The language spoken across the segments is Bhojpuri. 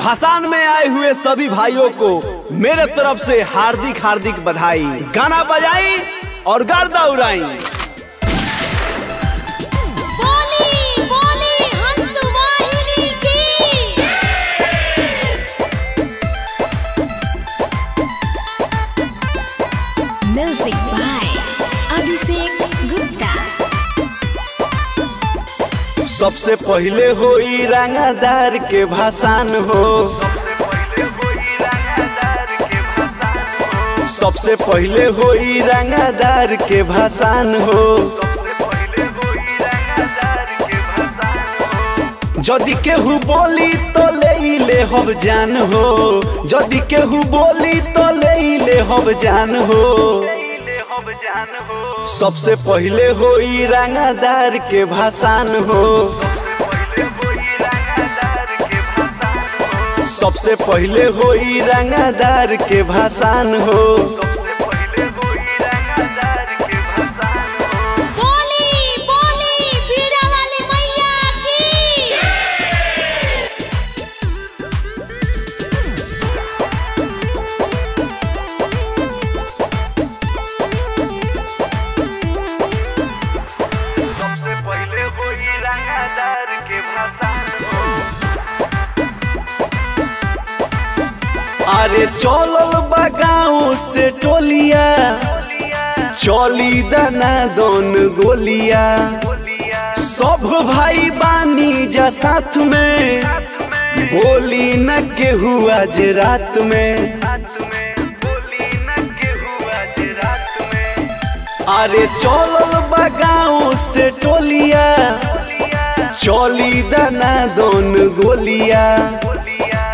भाषण में आए हुए सभी भाइयों को मेरे तरफ से हार्दिक हार्दिक बधाई। गाना बजाई और गर्दा उड़ाई। Music by Abhishek Gupta. सबसे पहले होई रंगदार के भाषण हो, सबसे पहले होई रंगदार के भाषण हो। जदि केहू बोली तो ले हम जान हो, जदि केहू बोली तो ले हम जान हो। सबसे पहले होई रंगदार के भाषण हो, सबसे पहले होई रंगदार के भाषण हो। अरे चलल बा गाँव से टोलिया, चली दाना दोन गोलिया। सब भाई बानी जा साथ में, बोली न केहू आज रात में। अरे चलल बा गाँव से टोलिया, चली दाना दोन गोलिया।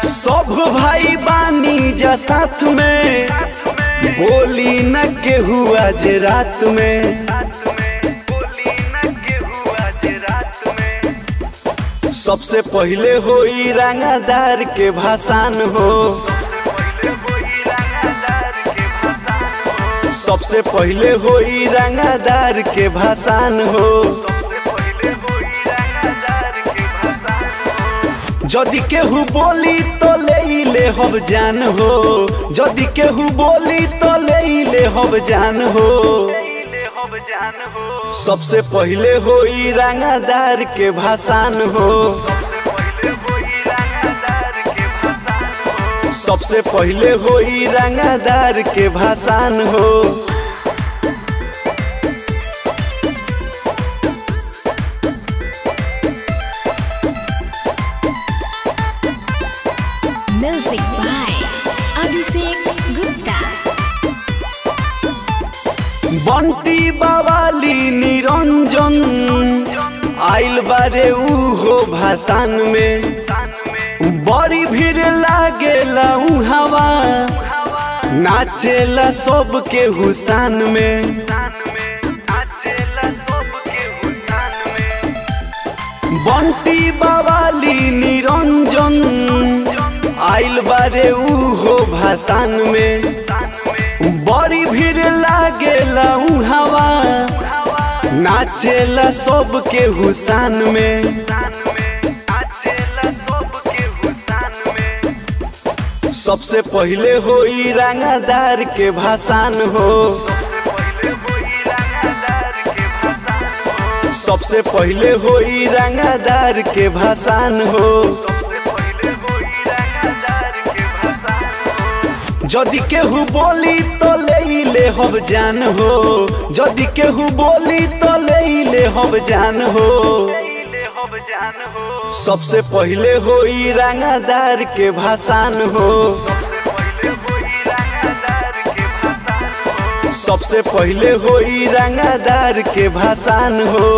सब भाई बानी जा साथ में, बोली न केहू आज रात में। सबसे पहले होई रंगदार के भाषण हो, सबसे पहले होई रंगदार के भाषण हो। जदि केहू बोली तो ले हम जान हो, जदि केहू बोली तो ले हम जान हो। सबसे पहले होई रंगदार के भाषण हो, सबसे पहले होई रंगदार के भाषण हो। Music by Abhishek Gupta. बंटी बवाली निरंजन आइल बारे उहो भाषण में। बड़ी भीड़ लागेला हवा, नाचेला सबके हुसान में। बंटी बवाली निरंजन आइल बारे उहो भाषण में। बड़ी भीड़ लागेला हवा, नाचेला सबके हुसान में। सबसे पहले होई रंगदार के भाषण हो, सबसे पहले होई रंगदार के भाषण हो। जदि केहू बोली तो ले हम जान हो, जदि केहू बोली तो ले हम जान हो। सबसे पहले होई रंगदार के भाषण हो, सबसे पहले होई रंगदार के भाषण हो।